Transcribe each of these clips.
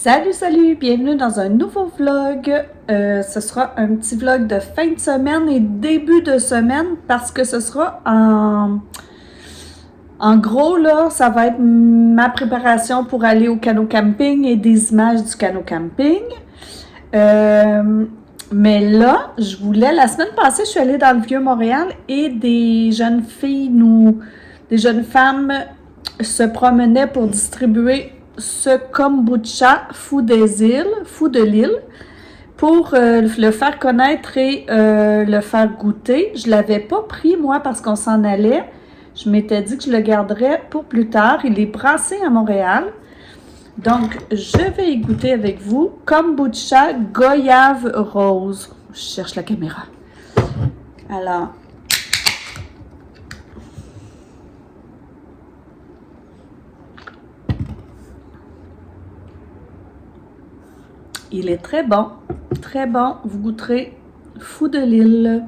Salut, salut! Bienvenue dans un nouveau vlog. Ce sera un petit vlog de fin de semaine et début de semaine parce que ce sera en gros, là, ça va être ma préparation pour aller au canot camping et des images du canot camping. Mais là, la semaine passée, je suis allée dans le Vieux-Montréal et des jeunes filles, des jeunes femmes se promenaient pour distribuer ce kombucha fou de l'île, pour le faire connaître et le faire goûter. Je l'avais pas pris, moi, parce qu'on s'en allait. Je m'étais dit que je le garderais pour plus tard. Il est brassé à Montréal. Donc, je vais y goûter avec vous. Kombucha goyave rose. Je cherche la caméra. Alors, il est très bon. Très bon. Vous goûterez fou de l'île.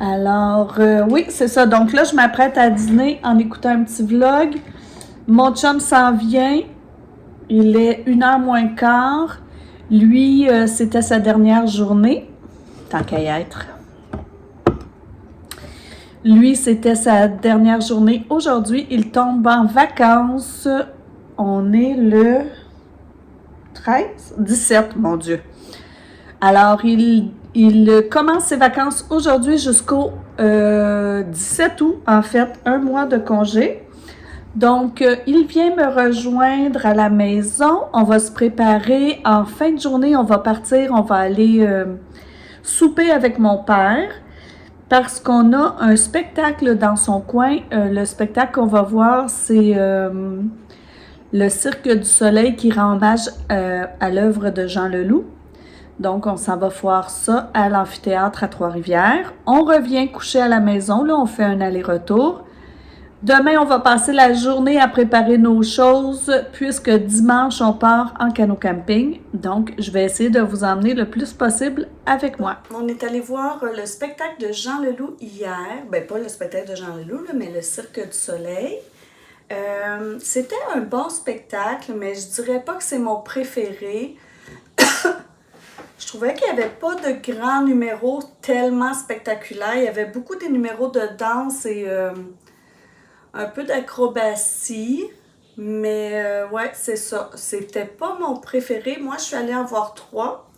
Alors, oui, c'est ça. Donc là, je m'apprête à dîner en écoutant un petit vlog. Mon chum s'en vient. Il est 1h moins quart. Lui, c'était sa dernière journée, tant qu'à y être. Lui, c'était sa dernière journée. Aujourd'hui, il tombe en vacances. On est le 17, mon Dieu. Alors, il commence ses vacances aujourd'hui jusqu'au 17 août, en fait, un mois de congé. Donc, il vient me rejoindre à la maison. On va se préparer. En fin de journée, on va partir. On va aller souper avec mon père parce qu'on a un spectacle dans son coin. Le spectacle qu'on va voir, c'est le Cirque du Soleil qui rend hommage à l'œuvre de Jean Leloup. Donc, on s'en va voir ça à l'amphithéâtre à Trois-Rivières. On revient coucher à la maison. Là, on fait un aller-retour. Demain, on va passer la journée à préparer nos choses puisque dimanche, on part en canot camping. Donc, je vais essayer de vous emmener le plus possible avec moi. On est allé voir le spectacle de Jean Leloup hier. Ben, pas le spectacle de Jean Leloup, là, mais le Cirque du Soleil. C'était un bon spectacle, mais je dirais pas que c'est mon préféré. Je trouvais qu'il n'y avait pas de grands numéros tellement spectaculaires. Il y avait beaucoup des numéros de danse et un peu d'acrobatie. Mais ouais, c'est ça. C'était pas mon préféré. Moi, je suis allée en voir 3.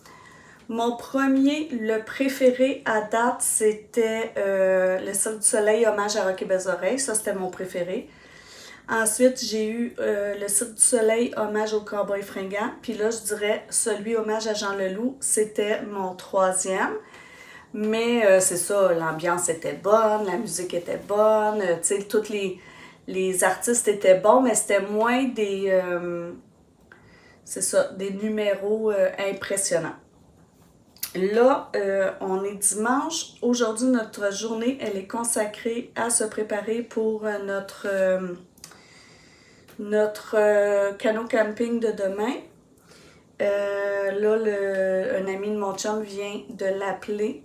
Mon premier, le préféré à date, c'était le Cirque du Soleil, hommage à Rocky Besoreilles. Ça, c'était mon préféré. Ensuite, j'ai eu le Cirque du Soleil, hommage au Cowboy fringant. Puis là, je dirais celui hommage à Jean Leloup, c'était mon 3e. Mais c'est ça, l'ambiance était bonne, la musique était bonne, tu sais, tous les artistes étaient bons, mais c'était moins des, c'est ça, des numéros impressionnants. Là, on est dimanche. Aujourd'hui, notre journée, elle est consacrée à se préparer pour notre canot camping de demain. Là, un ami de mon chum vient de l'appeler.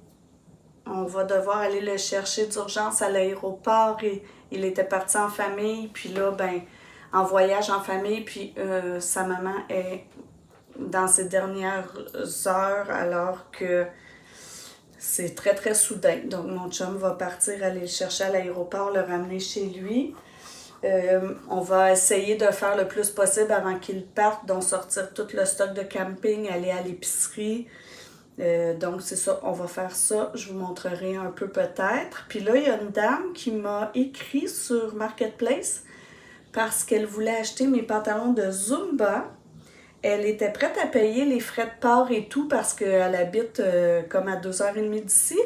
On va devoir aller le chercher d'urgence à l'aéroport. Et il était parti en famille, puis là, ben, en voyage en famille, puis sa maman est dans ses dernières heures alors que c'est très, très soudain. Donc, mon chum va partir aller le chercher à l'aéroport, le ramener chez lui. On va essayer de faire le plus possible avant qu'il parte, donc sortir tout le stock de camping, aller à l'épicerie. Donc, c'est ça, on va faire ça. Je vous montrerai un peu peut-être. Puis là, il y a une dame qui m'a écrit sur Marketplace parce qu'elle voulait acheter mes pantalons de Zumba. Elle était prête à payer les frais de port et tout parce qu'elle habite comme à 2h30 d'ici.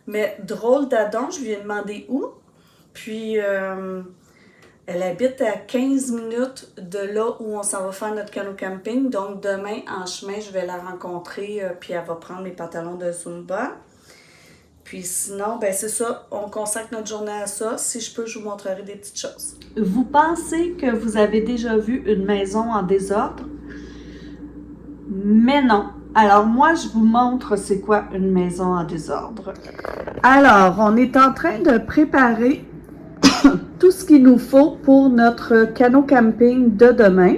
Mais drôle d'adon, je lui ai demandé où. Puis, elle habite à 15 minutes de là où on s'en va faire notre canot camping. Donc, demain, en chemin, je vais la rencontrer, puis elle va prendre mes pantalons de Zumba. Puis sinon, ben c'est ça, on consacre notre journée à ça. Si je peux, je vous montrerai des petites choses. Vous pensez que vous avez déjà vu une maison en désordre? Mais non. Alors, moi, je vous montre c'est quoi une maison en désordre. Alors, on est en train de préparer tout ce qu'il nous faut pour notre canot camping de demain.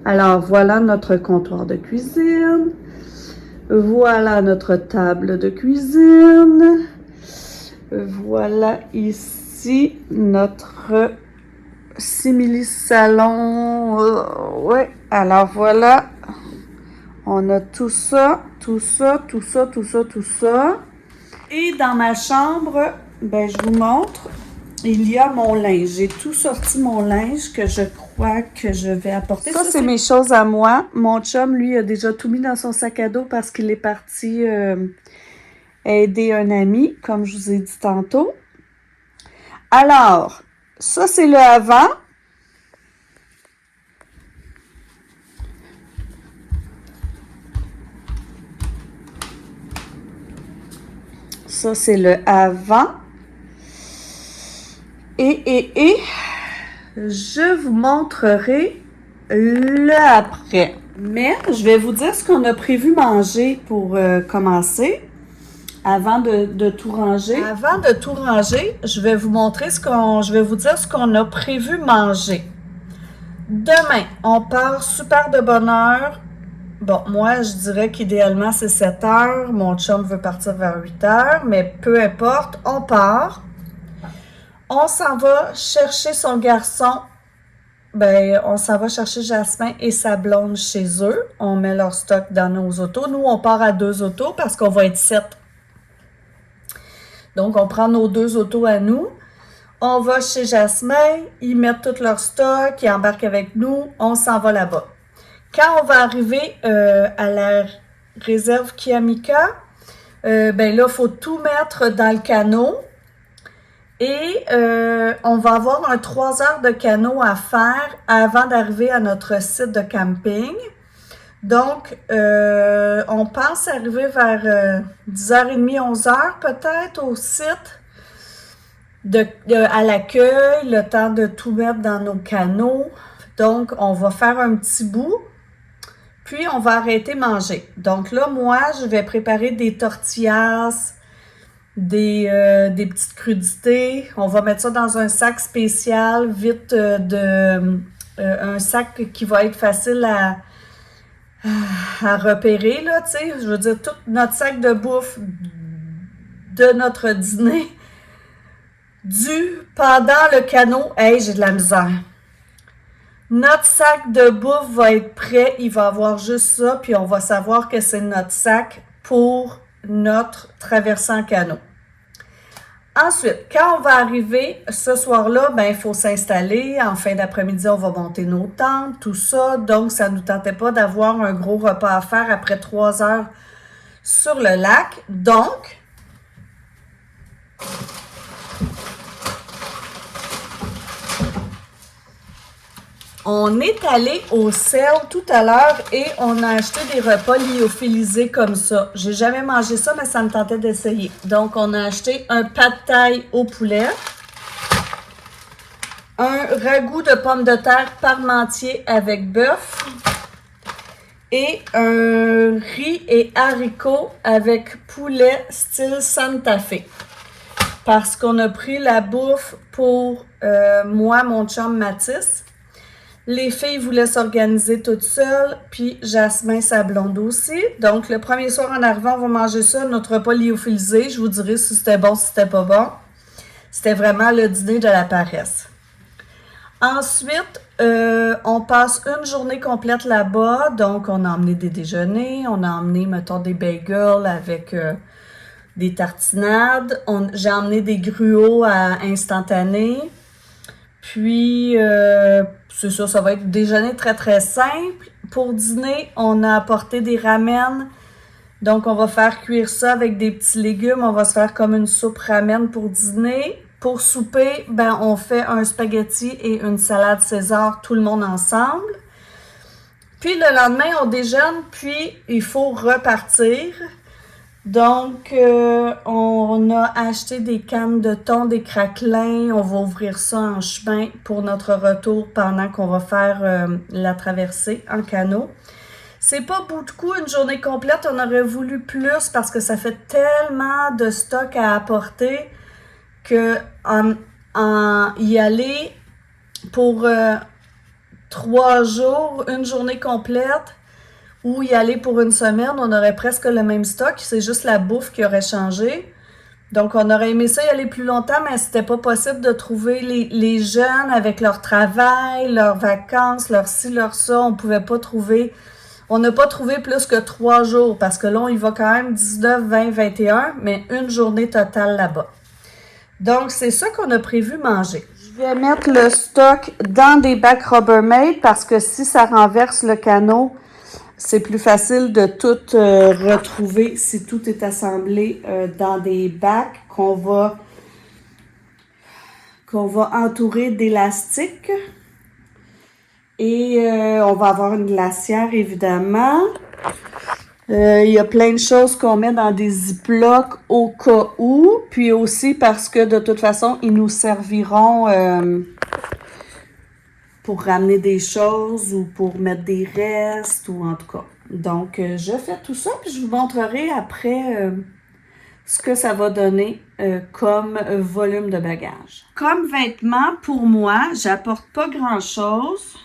Alors, voilà notre comptoir de cuisine. Voilà notre table de cuisine. Voilà ici notre simili-salon. Ouais, alors voilà. On a tout ça, tout ça, tout ça, tout ça, tout ça. Et dans ma chambre, ben, je vous montre, il y a mon linge. J'ai tout sorti mon linge que je crois que je vais apporter. Ça, c'est mes choses à moi. Mon chum, lui, a déjà tout mis dans son sac à dos parce qu'il est parti aider un ami, comme je vous ai dit tantôt. Alors, ça, c'est le avant. Ça, c'est le avant. Et je vous montrerai le après. Mais je vais vous dire ce qu'on a prévu manger pour commencer. Avant de tout ranger. Avant de tout ranger, je vais vous montrer je vais vous dire ce qu'on a prévu manger. Demain, on part super de bonne heure. Bon, moi, je dirais qu'idéalement, c'est 7 heures. Mon chum veut partir vers 8 heures, mais peu importe, on part. On s'en va chercher son garçon. Ben, on s'en va chercher Jasmin et sa blonde chez eux. On met leur stock dans nos autos. Nous, on part à 2 autos parce qu'on va être 7. Donc, on prend nos 2 autos à nous. On va chez Jasmin, ils mettent tout leur stock, ils embarquent avec nous, on s'en va là-bas. Quand on va arriver à la réserve Kiamika, ben là, il faut tout mettre dans le canot. Et on va avoir un 3 heures de canot à faire avant d'arriver à notre site de camping. Donc, on pense arriver vers 10h30, 11h peut-être au site. À l'accueil, le temps de tout mettre dans nos canots. Donc, on va faire un petit bout, puis on va arrêter manger. Donc là, moi, je vais préparer des tortillas, des petites crudités. On va mettre ça dans un sac spécial, vite, un sac qui va être facile à repérer, là, tu sais. Je veux dire, tout notre sac de bouffe de notre dîner pendant le canot. Hey, j'ai de la misère. Notre sac de bouffe va être prêt. Il va avoir juste ça, puis on va savoir que c'est notre sac pour notre traversée en canot. Ensuite, quand on va arriver ce soir-là, ben il faut s'installer. En fin d'après-midi, on va monter nos tentes, tout ça. Donc, ça ne nous tentait pas d'avoir un gros repas à faire après 3 heures sur le lac. Donc, on est allé au sel tout à l'heure et on a acheté des repas lyophilisés comme ça. J'ai jamais mangé ça, mais ça me tentait d'essayer. Donc, on a acheté un pad thai au poulet, un ragoût de pommes de terre parmentier avec bœuf et un riz et haricots avec poulet style Santa Fe. Parce qu'on a pris la bouffe pour moi, mon chum Mathis. Les filles voulaient s'organiser toutes seules, puis Jasmin, sa blonde aussi. Donc, le premier soir en arrivant, on va manger ça, notre repas lyophilisé. Je vous dirai si c'était bon, si c'était pas bon. C'était vraiment le dîner de la paresse. Ensuite, on passe une journée complète là-bas. Donc, on a emmené des déjeuners, on a emmené, mettons, des bagels avec des tartinades. J'ai emmené des gruots à instantané. Puis, c'est ça, ça va être déjeuner très, très simple. Pour dîner, on a apporté des ramen. Donc, on va faire cuire ça avec des petits légumes. On va se faire comme une soupe ramen pour dîner. Pour souper, ben, on fait un spaghetti et une salade César, tout le monde ensemble. Puis, le lendemain, on déjeune, puis il faut repartir. Donc, on a acheté des cannes de thon, des craquelins. On va ouvrir ça en chemin pour notre retour pendant qu'on va faire la traversée en canot. C'est pas beaucoup une journée complète. On aurait voulu plus parce que ça fait tellement de stock à apporter que y aller pour 3 jours, une journée complète, ou y aller pour une semaine, on aurait presque le même stock. C'est juste la bouffe qui aurait changé. Donc, on aurait aimé ça y aller plus longtemps, mais c'était pas possible de trouver les jeunes avec leur travail, leurs vacances, leur ci, leur ça. On pouvait pas trouver... On n'a pas trouvé plus que 3 jours, parce que là, on y va quand même 19, 20, 21, mais une journée totale là-bas. Donc, c'est ça qu'on a prévu manger. Je vais mettre le stock dans des bacs Rubbermaid, parce que si ça renverse le canot, c'est plus facile de tout retrouver si tout est assemblé dans des bacs qu'on va entourer d'élastique. Et on va avoir une glacière, évidemment. Il y a plein de choses qu'on met dans des ziplocs au cas où. Puis aussi parce que de toute façon, ils nous serviront pour ramener des choses ou pour mettre des restes ou en tout cas. Donc, je fais tout ça puis je vous montrerai après ce que ça va donner comme volume de bagages. Comme vêtements, pour moi, j'apporte pas grand-chose.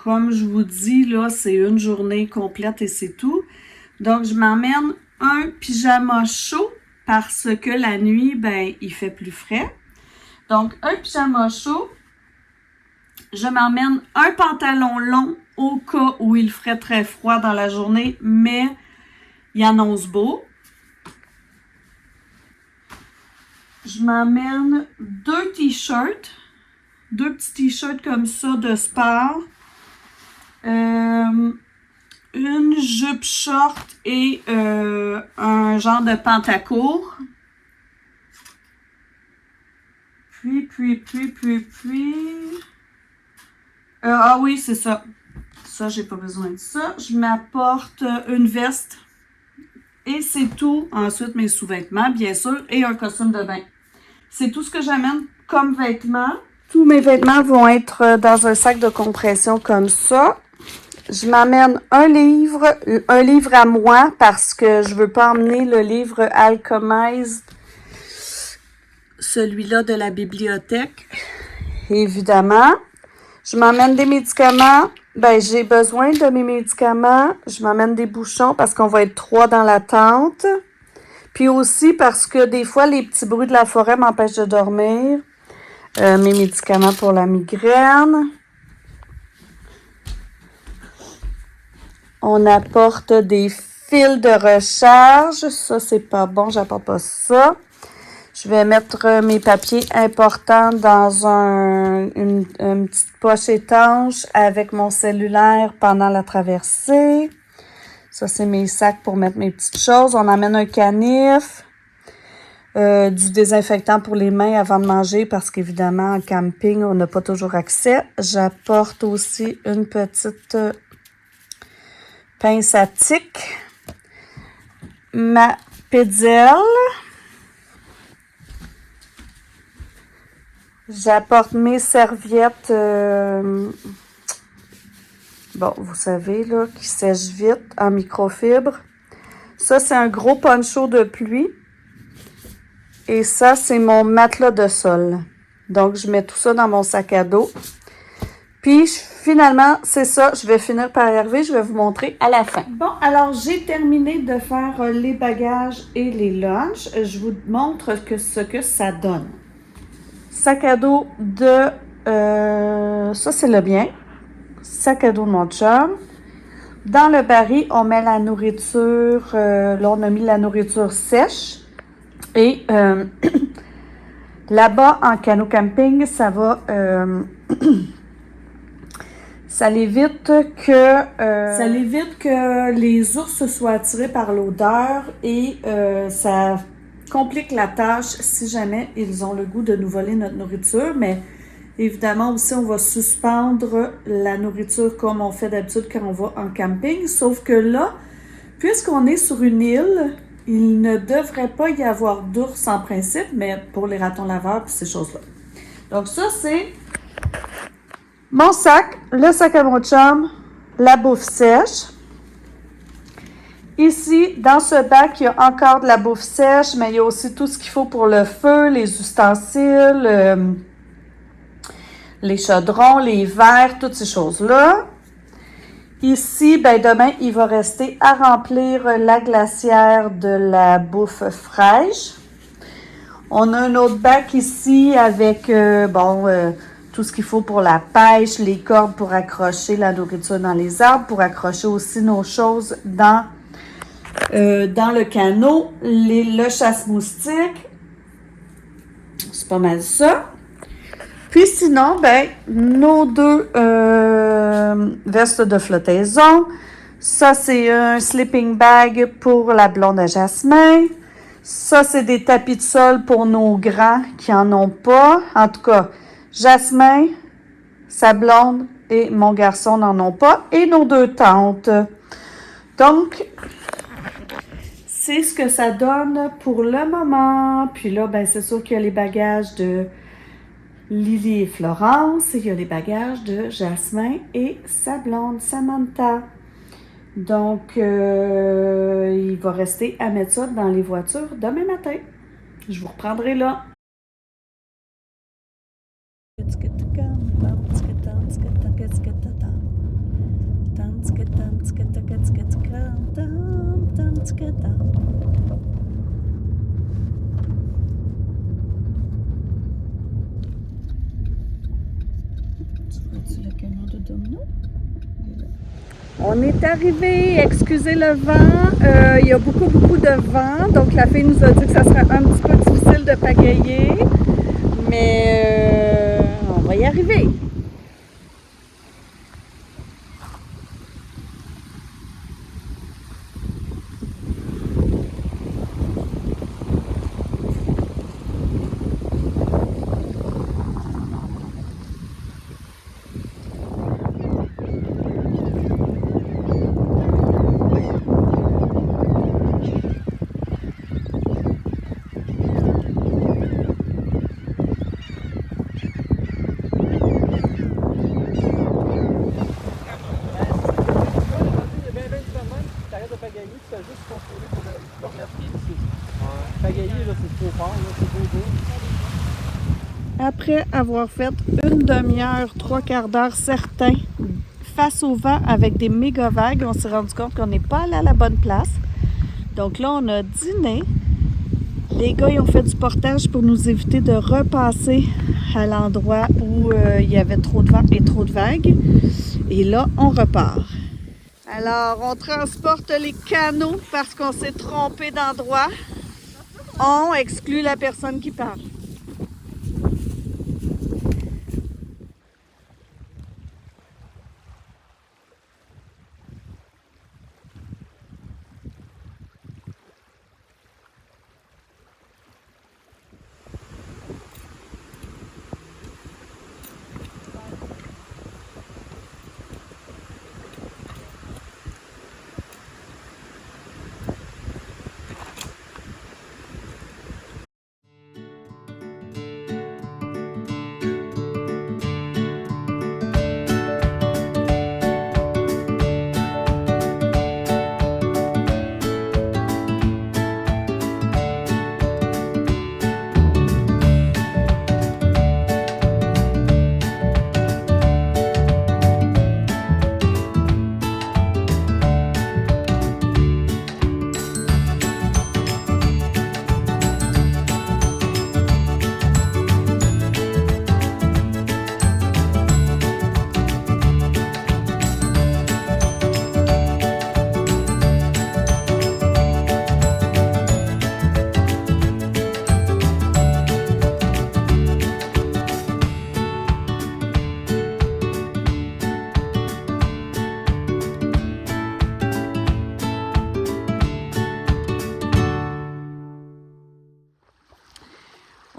Comme je vous dis, là, c'est une journée complète et c'est tout. Donc, je m'emmène un pyjama chaud parce que la nuit, ben, il fait plus frais. Donc, un pyjama chaud. Je m'emmène un pantalon long au cas où il ferait très froid dans la journée, mais il annonce beau. Je m'emmène 2 t-shirts, 2 petits t-shirts comme ça de sport. Une jupe short et un genre de pantacourt. Puis. Ah oui, c'est ça. Ça, j'ai pas besoin de ça. Je m'apporte une veste. Et c'est tout. Ensuite, mes sous-vêtements, bien sûr, et un costume de bain. C'est tout ce que j'amène comme vêtements. Tous mes vêtements vont être dans un sac de compression comme ça. Je m'amène un livre à moi parce que je veux pas emmener le livre Alchemized, celui-là de la bibliothèque, évidemment. Je m'emmène des médicaments. Ben, j'ai besoin de mes médicaments. Je m'emmène des bouchons parce qu'on va être 3 dans la tente. Puis aussi parce que des fois, les petits bruits de la forêt m'empêchent de dormir. Mes médicaments pour la migraine. On apporte des fils de recharge. Ça, c'est pas bon. J'apporte pas ça. Je vais mettre mes papiers importants dans une petite poche étanche avec mon cellulaire pendant la traversée. Ça, c'est mes sacs pour mettre mes petites choses. On amène un canif, du désinfectant pour les mains avant de manger parce qu'évidemment, en camping, on n'a pas toujours accès. J'apporte aussi une petite pince à tic, ma pédale. J'apporte mes serviettes, bon, vous savez, là, qui sèchent vite en microfibre. Ça, c'est un gros poncho de pluie. Et ça, c'est mon matelas de sol. Donc, je mets tout ça dans mon sac à dos. Puis, finalement, c'est ça. Je vais finir par y arriver. Je vais vous montrer à la fin. Bon, alors, j'ai terminé de faire les bagages et les lunchs. Je vous montre ce que ça donne. Sac à dos de... ça, c'est le bien. Sac à dos de mon chum. Dans le baril, on met la nourriture... là, on a mis la nourriture sèche. Et là-bas, en canot camping, ça va... ça l'évite que les ours soient attirés par l'odeur et ça complique la tâche si jamais ils ont le goût de nous voler notre nourriture. Mais évidemment aussi, on va suspendre la nourriture comme on fait d'habitude quand on va en camping. Sauf que là, puisqu'on est sur une île, il ne devrait pas y avoir d'ours en principe, mais pour les ratons laveurs et ces choses-là. Donc ça, c'est mon sac, le sac à mon chum, la bouffe sèche. Ici, dans ce bac, il y a encore de la bouffe sèche, mais il y a aussi tout ce qu'il faut pour le feu, les ustensiles, les chaudrons, les verres, toutes ces choses-là. Ici, ben demain, il va rester à remplir la glacière de la bouffe fraîche. On a un autre bac ici avec, tout ce qu'il faut pour la pêche, les cordes pour accrocher la nourriture dans les arbres, pour accrocher aussi nos choses dans le canot, le chasse-moustique. C'est pas mal ça. Puis sinon, ben, nos deux vestes de flottaison. Ça, c'est un sleeping bag pour la blonde à Jasmin. Ça, c'est des tapis de sol pour nos grands qui en ont pas. En tout cas, Jasmin, sa blonde et mon garçon n'en ont pas. Et nos deux tantes. Donc, c'est ce que ça donne pour le moment. Puis là, ben, c'est sûr qu'il y a les bagages de Lily et Florence. Et il y a les bagages de Jasmin et sa blonde Samantha. Donc, il va rester à mettre ça dans les voitures demain matin. Je vous reprendrai là. Tu le camion de Domino? On est arrivé, excusez le vent, il y a beaucoup de vent, donc la fille nous a dit que ça serait un petit peu difficile de pagayer, mais on va y arriver. Après avoir fait une demi-heure, 3/4 d'heure certain, face au vent avec des méga vagues, on s'est rendu compte qu'on n'est pas allé à la bonne place. Donc là, on a dîné. Les gars, ils ont fait du portage pour nous éviter de repasser à l'endroit où il y avait trop de vent et trop de vagues. Et là, on repart. Alors, on transporte les canots parce qu'on s'est trompé d'endroit. On exclut la personne qui parle.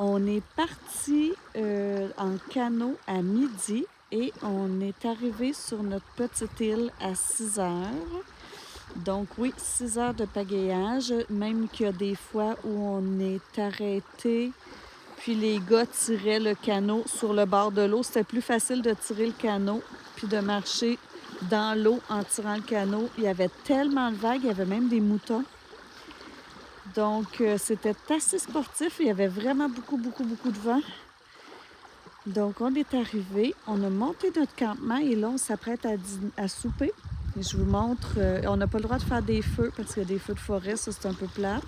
On est parti en canot à midi et on est arrivé sur notre petite île à 6 heures. Donc oui, 6 heures de pagayage, même qu'il y a des fois où on est arrêté, puis les gars tiraient le canot sur le bord de l'eau. C'était plus facile de tirer le canot puis de marcher dans l'eau en tirant le canot. Il y avait tellement de vagues, il y avait même des moutons. Donc, c'était assez sportif. Il y avait vraiment beaucoup de vent. Donc, on est arrivé, on a monté notre campement et là, on s'apprête à souper. Et je vous montre, on n'a pas le droit de faire des feux parce qu'il y a des feux de forêt, ça c'est un peu plate.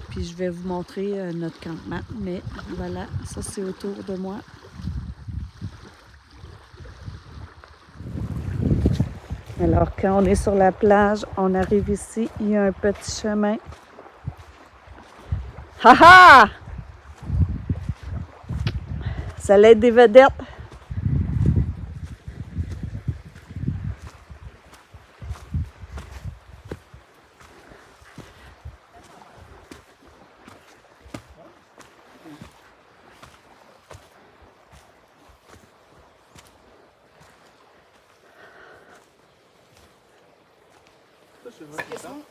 Puis je vais vous montrer notre campement, mais voilà, ça c'est autour de moi. Alors, quand on est sur la plage, on arrive ici, il y a un petit chemin. Ha ha! Ça l'aide des vedettes.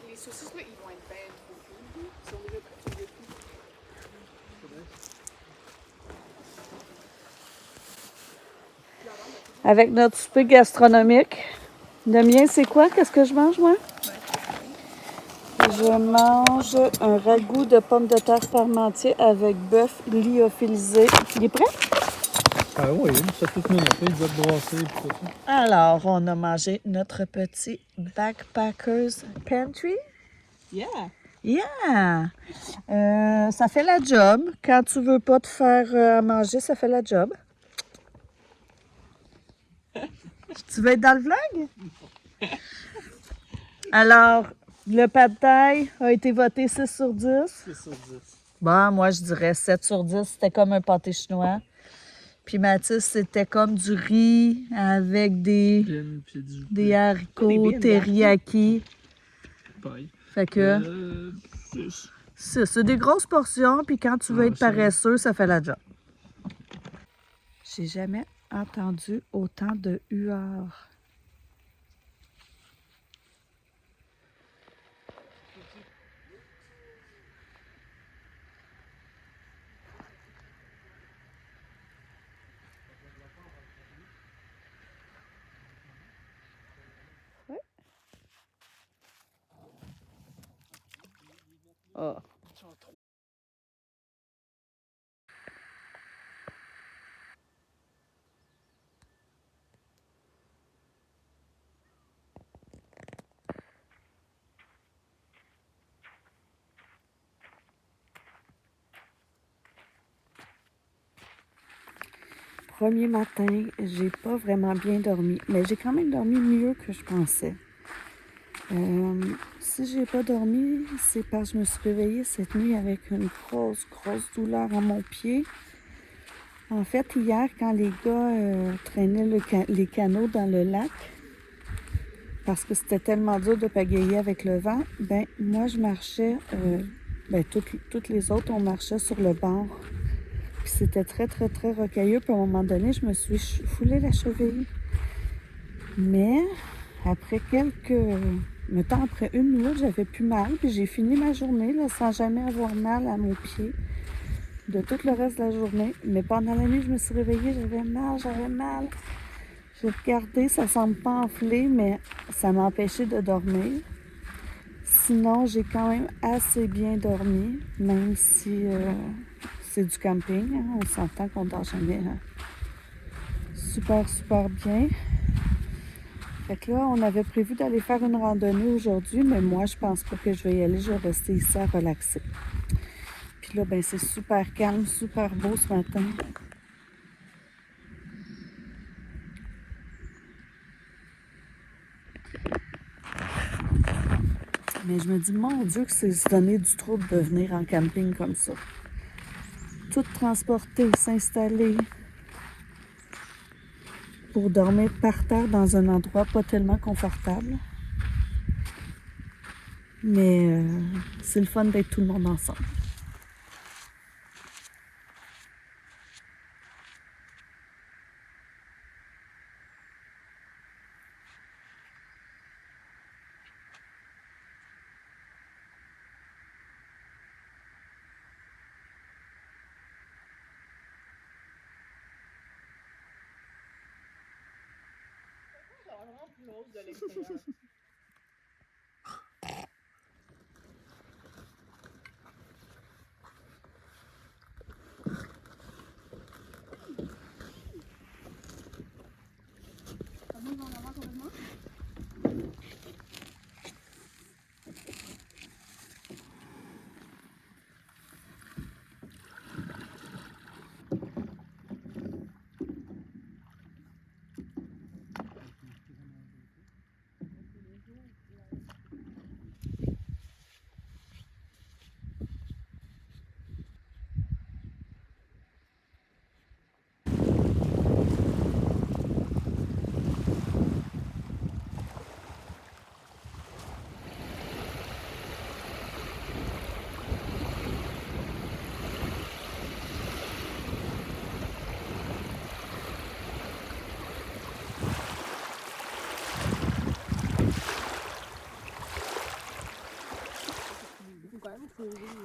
Les saucisses, là, ils vont être bien beaucoup. Ils sont déjà prêts. Avec notre souper gastronomique. Le mien, c'est quoi? Qu'est-ce que je mange, moi? Je mange un ragoût de pommes de terre parmentier avec bœuf lyophilisé. Il est prêt? Ah oui, ça tout mis un peu, il doit te brasser et tout ça. Alors, on a mangé notre petit Backpackers Pantry. Yeah! Yeah! Ça fait la job. Quand tu veux pas te faire à manger, ça fait la job. Tu veux être dans le vlog? Alors, le pad thai a été voté 6 sur 10. 6 sur 10. Bon, moi, je dirais 7 sur 10. C'était comme un pâté chinois. Puis Mathis, c'était comme du riz avec des haricots teriyaki. Pareil. Fait que 6. c'est des grosses portions. Puis quand tu veux être paresseux, ça fait la job. J'ai jamais entendu autant de huards. Oh. Premier matin, j'ai pas vraiment bien dormi, mais j'ai quand même dormi mieux que je pensais. Si j'ai pas dormi, c'est parce que je me suis réveillée cette nuit avec une grosse douleur à mon pied. En fait, hier, quand les gars traînaient les canots dans le lac, parce que c'était tellement dur de pagayer avec le vent, ben moi, je marchais, toutes les autres, on marchait sur le bord. Puis c'était très rocailleux. Puis à un moment donné, je me suis foulé la cheville. Mais après mettons après 1 minute, j'avais plus mal. Puis j'ai fini ma journée là, sans jamais avoir mal à mon pied de tout le reste de la journée. Mais pendant la nuit, je me suis réveillée, j'avais mal. J'ai regardé, ça semble pas enflé, mais ça m'a empêché de dormir. Sinon, j'ai quand même assez bien dormi, même si c'est du camping. Hein, on s'entend qu'on dort jamais super bien. Fait que là, on avait prévu d'aller faire une randonnée aujourd'hui, mais moi, je pense pas que je vais y aller. Je vais rester ici à relaxer. Puis là, ben c'est super calme, super beau ce matin. Mais je me dis, mon Dieu, que c'est se donner du trouble de venir en camping comme ça. Tout transporter, s'installer pour dormir par terre dans un endroit pas tellement confortable. Mais c'est le fun d'être tout le monde ensemble.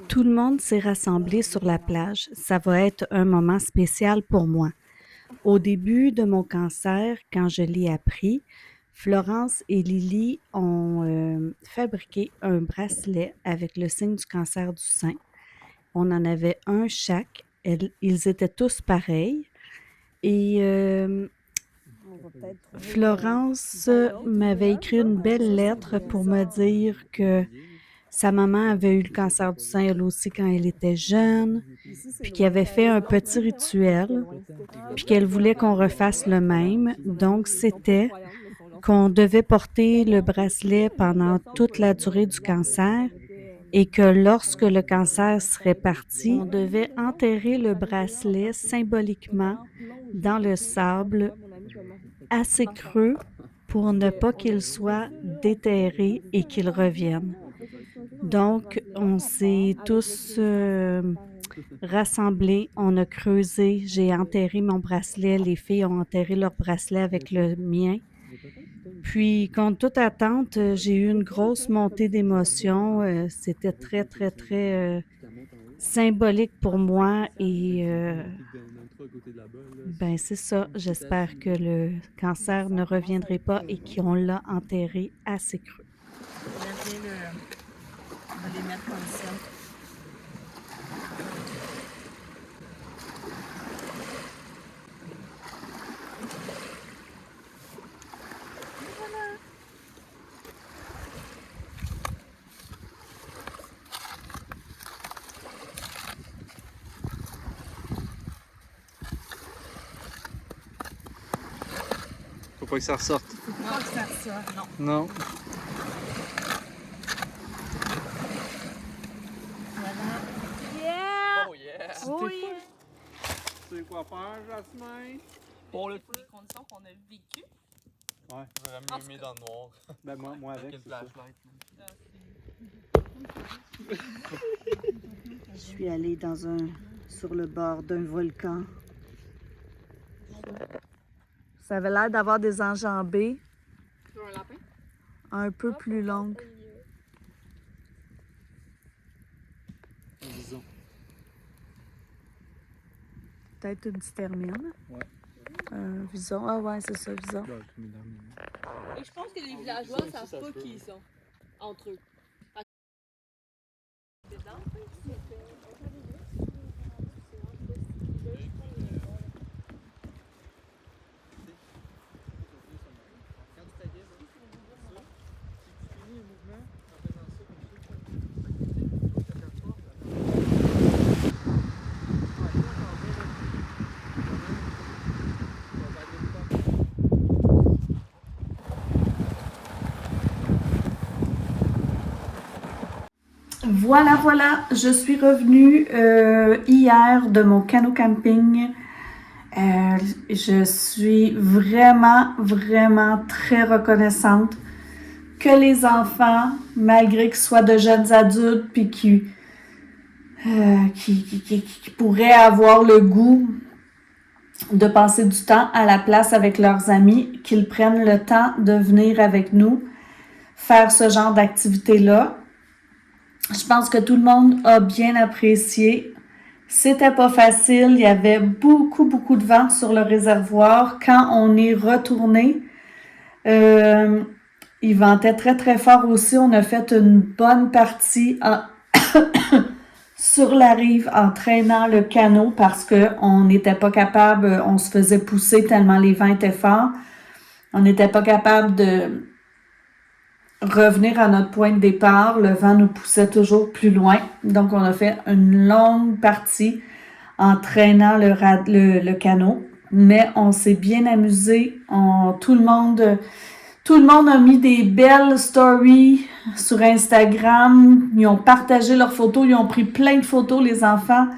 Tout le monde s'est rassemblé sur la plage. Ça va être un moment spécial pour moi. Au début de mon cancer, quand je l'ai appris, Florence et Lily ont fabriqué un bracelet avec le signe du cancer du sein. On en avait un chaque. Ils étaient tous pareils. Et Florence m'avait écrit une belle lettre pour me dire que sa maman avait eu le cancer du sein elle aussi quand elle était jeune, puis qu'elle avait fait un petit rituel, puis qu'elle voulait qu'on refasse le même. Donc, c'était qu'on devait porter le bracelet pendant toute la durée du cancer et que lorsque le cancer serait parti, on devait enterrer le bracelet symboliquement dans le sable assez creux pour ne pas qu'il soit déterré et qu'il revienne. Donc, on s'est tous rassemblés, on a creusé, j'ai enterré mon bracelet, les filles ont enterré leur bracelet avec le mien. Puis, contre toute attente, j'ai eu une grosse montée d'émotions. C'était très, très, très symbolique pour moi et ben c'est ça. J'espère que le cancer ne reviendrait pas et qu'on l'a enterré assez creux. On va les mettre comme ça. Faut pas que ça ressorte. Faut pas que ça ressorte, non. Non. Oh yeah! Oui! Tu sais quoi faire, Jasmin? Pour le Les conditions qu'on a vécues. Ouais. J'aurais mieux mis dans le noir. Ben moi avec, une c'est ça. flashlight. Je suis allée sur le bord d'un volcan. Ça avait l'air d'avoir des enjambées Tu veux un lapin? un peu plus longues. Disons. Peut-être une termine. Ouais. Vison. Ah ouais, c'est ça, Vison. Ben, je mets dans le- Et je pense que les villageois ne savent pas qui ils sont entre eux. Voilà, je suis revenue hier de mon canot camping. Je suis vraiment très reconnaissante que les enfants, malgré qu'ils soient de jeunes adultes puis qui pourraient avoir le goût de passer du temps à la place avec leurs amis, qu'ils prennent le temps de venir avec nous faire ce genre d'activité-là. Je pense que tout le monde a bien apprécié. C'était pas facile. Il y avait beaucoup de vent sur le réservoir. Quand on est retourné, il ventait très fort aussi. On a fait une bonne partie sur la rive en traînant le canot parce qu'on n'était pas capable, on se faisait pousser tellement les vents étaient forts. On n'était pas capable de revenir à notre point de départ. Le vent nous poussait toujours plus loin. Donc, on a fait une longue partie en traînant le canot. Mais on s'est bien amusé. Tout le monde a mis des belles stories sur Instagram. Ils ont partagé leurs photos. Ils ont pris plein de photos, les enfants.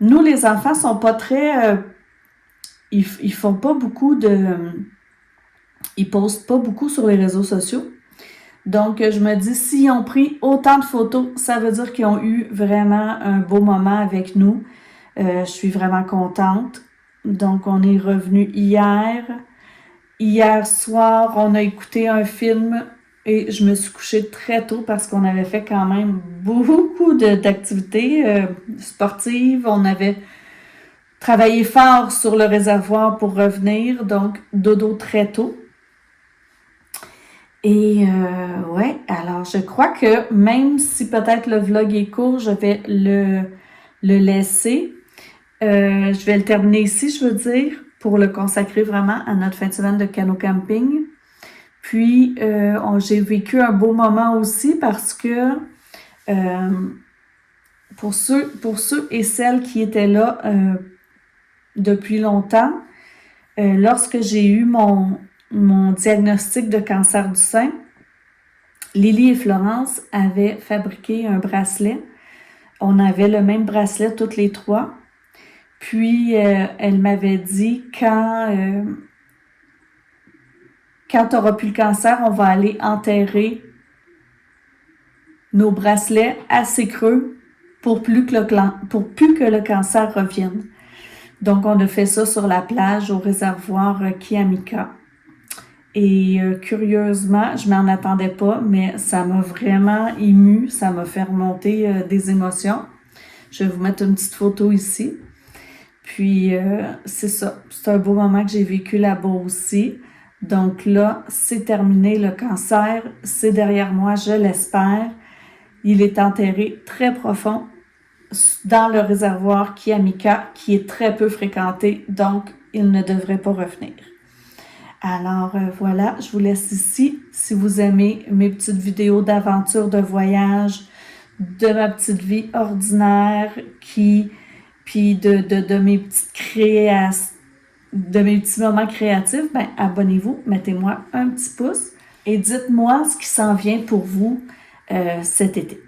Nous, les enfants sont pas très... ils font pas beaucoup ils postent pas beaucoup sur les réseaux sociaux. Donc, je me dis, s'ils ont pris autant de photos, ça veut dire qu'ils ont eu vraiment un beau moment avec nous. Je suis vraiment contente. Donc, on est revenu hier. Hier soir, on a écouté un film et je me suis couchée très tôt parce qu'on avait fait quand même beaucoup d'activités sportives. On avait travaillé fort sur le réservoir pour revenir, donc dodo très tôt. Et ouais, alors je crois que même si peut-être le vlog est court, je vais le laisser. Je vais le terminer ici, je veux dire, pour le consacrer vraiment à notre fin de semaine de canot camping. Puis, j'ai vécu un beau moment aussi parce que pour ceux et celles qui étaient là depuis longtemps, lorsque j'ai eu mon diagnostic de cancer du sein, Lily et Florence avaient fabriqué un bracelet. On avait le même bracelet toutes les trois. Puis, elle m'avait dit, quand tu auras plus le cancer, on va aller enterrer nos bracelets assez creux pour plus que le cancer revienne. Donc, on a fait ça sur la plage au réservoir Kiamika. Et curieusement, je m'en attendais pas, mais ça m'a vraiment émue, ça m'a fait remonter des émotions. Je vais vous mettre une petite photo ici. Puis, c'est ça, c'est un beau moment que j'ai vécu là-bas aussi. Donc là, c'est terminé le cancer, c'est derrière moi, je l'espère. Il est enterré très profond dans le réservoir Kiamika, qui est très peu fréquenté, donc il ne devrait pas revenir. Alors voilà, je vous laisse ici. Si vous aimez mes petites vidéos d'aventure, de voyage, de ma petite vie ordinaire, puis de mes de mes petits moments créatifs, ben abonnez-vous, mettez-moi un petit pouce et dites-moi ce qui s'en vient pour vous cet été.